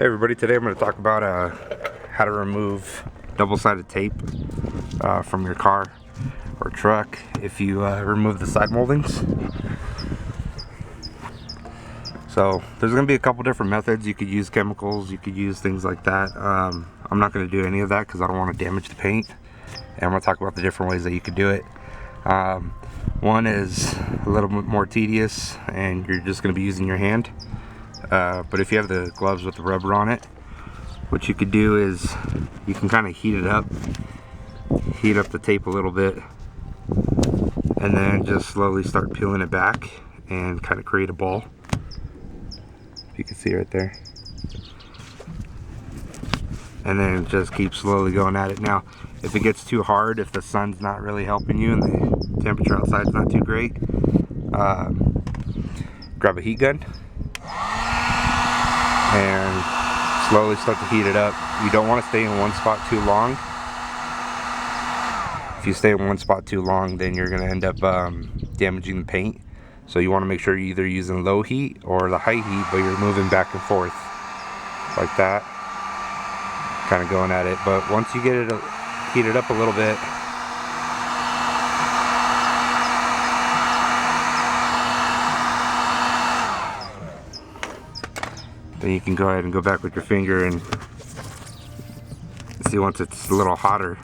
Hey everybody, today I'm going to talk about how to remove double-sided tape from your car or truck if you remove the side moldings. So there's going to be a couple different methods. You could use chemicals, you could use things like that. I'm not going to do any of that because I don't want to damage the paint, and I'm going to talk about the different ways that you could do it. One is a little bit more tedious and you're just going to be using your hand. But if you have the gloves with the rubber on it, what you could do is you can kind of heat up the tape a little bit, and then just slowly start peeling it back and kind of create a ball. If you can see right there. And then just keep slowly going at it. Now, if it gets too hard, if the sun's not really helping you and the temperature outside is not too great, grab a heat gun and slowly start to heat it up. You don't want to stay in one spot too long. If you stay in one spot too long, then you're going to end up damaging the paint. So you want to make sure you're either using low heat or the high heat, but you're moving back and forth like that, kind of going at it. But once you get it heated up a little bit, then you can go ahead and go back with your finger and see, once it's a little hotter,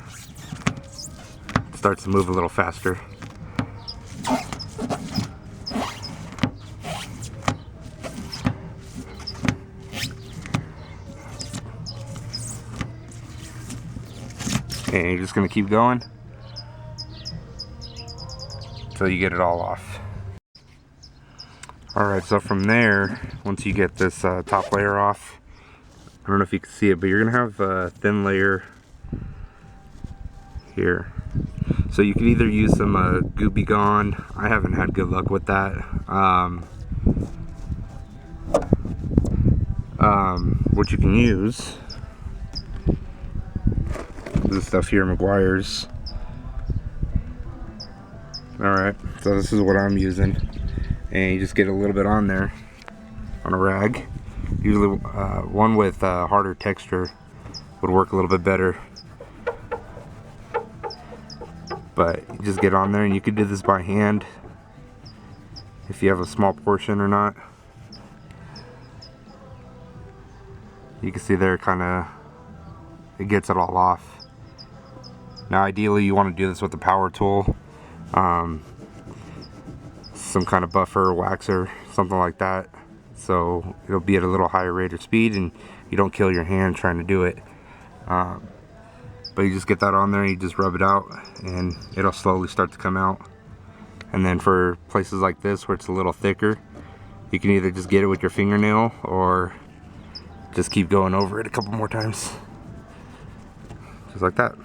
it starts to move a little faster. And you're just going to keep going until you get it all off. Alright, so from there, once you get this top layer off, I don't know if you can see it, but you're going to have a thin layer here. So you can either use some Goopy Gone. I haven't had good luck with that. What you can use, this stuff here, McGuire's. Alright, so this is what I'm using. And you just get a little bit on there on a rag. Usually one with harder texture would work a little bit better, but you just get on there, and you could do this by hand if you have a small portion or not. You can see there, kind of, it gets it all off. Now ideally you want to do this with a power tool, some kind of buffer, waxer, something like that, so it'll be at a little higher rate of speed and you don't kill your hand trying to do it. But you just get that on there and you just rub it out and it'll slowly start to come out. And then for places like this where it's a little thicker, you can either just get it with your fingernail or just keep going over it a couple more times, just like that.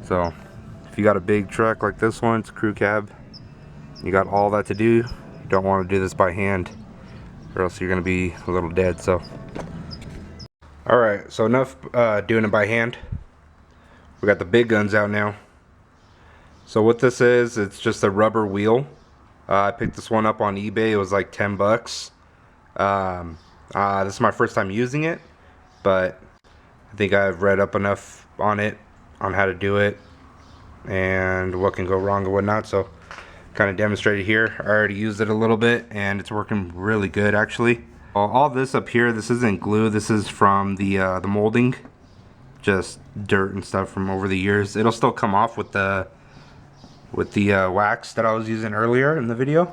So if you got a big truck like this one, it's a crew cab, you got all that to do, you don't want to do this by hand or else you're going to be a little dead. So alright, so enough doing it by hand. We got the big guns out now. So what this is, it's just a rubber wheel. I picked this one up on eBay. It was like 10 bucks. This is my first time using it, but I think I've read up enough on it, on how to do it and what can go wrong and whatnot, so kind of demonstrated here. I already used it a little bit and it's working really good actually. All this up here, this isn't glue, this is from the molding, just dirt and stuff from over the years. It'll still come off with the wax that I was using earlier in the video.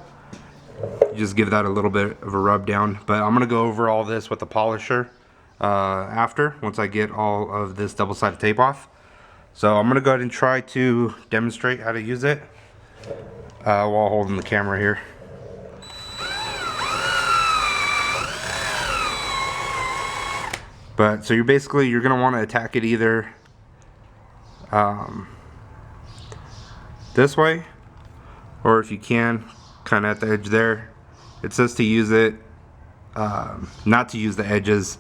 You just give that a little bit of a rub down, but I'm gonna go over all this with the polisher once I get all of this double-sided tape off. So I'm gonna go ahead and try to demonstrate how to use it while holding the camera here. But so you're gonna want to attack it either this way, or if you can, kind of at the edge there. It says to use it, not to use the edges,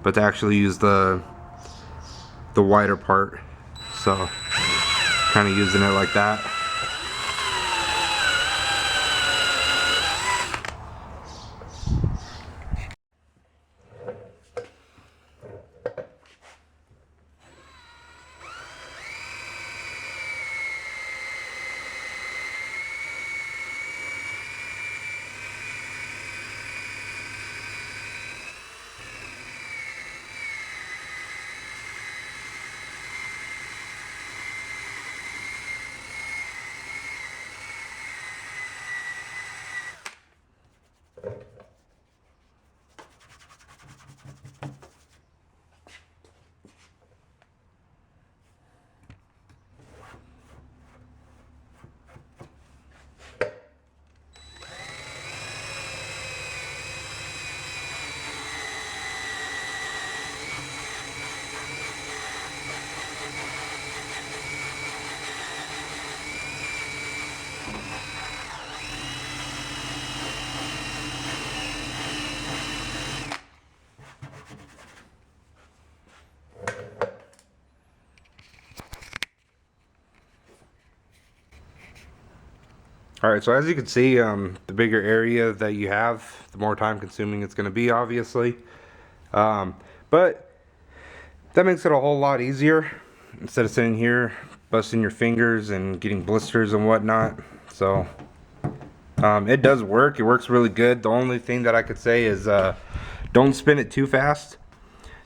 but to actually use the wider part. So kind of using it like that. Alright, so as you can see, the bigger area that you have, the more time consuming it's going to be, obviously. But that makes it a whole lot easier instead of sitting here busting your fingers and getting blisters and whatnot. So it does work. It works really good. The only thing that I could say is don't spin it too fast,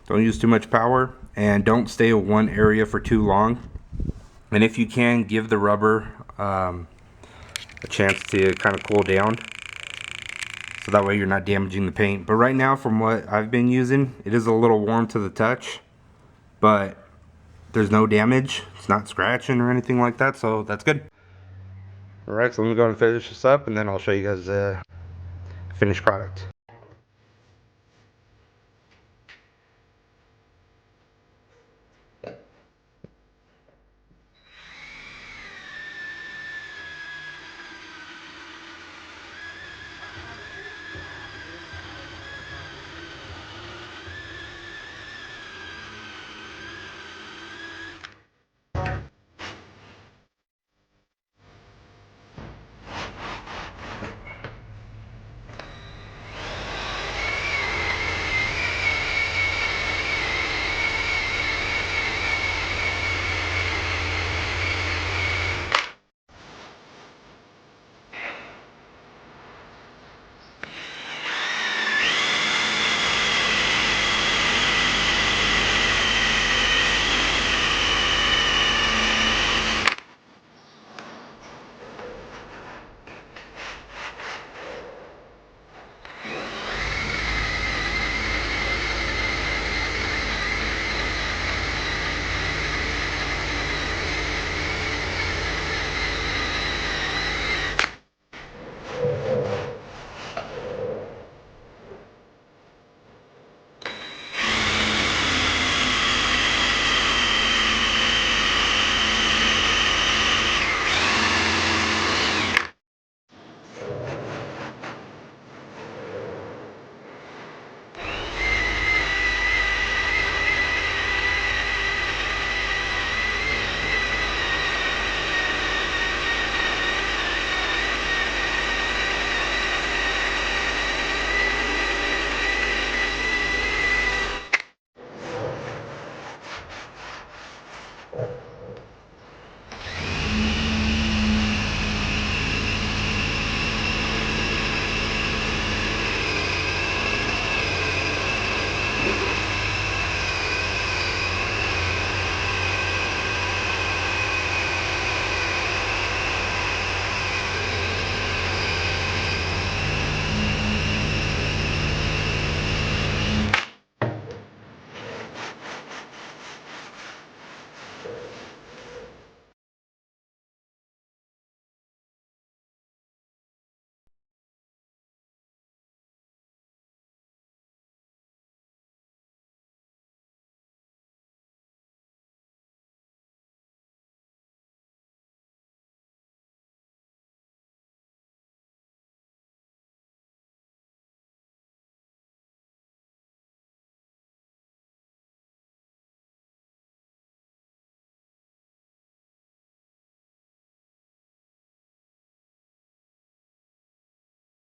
don't use too much power, and don't stay in one area for too long. And if you can, give the rubber a chance to kind of cool down, so that way you're not damaging the paint. But right now, from what I've been using, it is a little warm to the touch, but there's no damage. It's not scratching or anything like that, so that's good. Alright, so let me go and finish this up, and then I'll show you guys the finished product.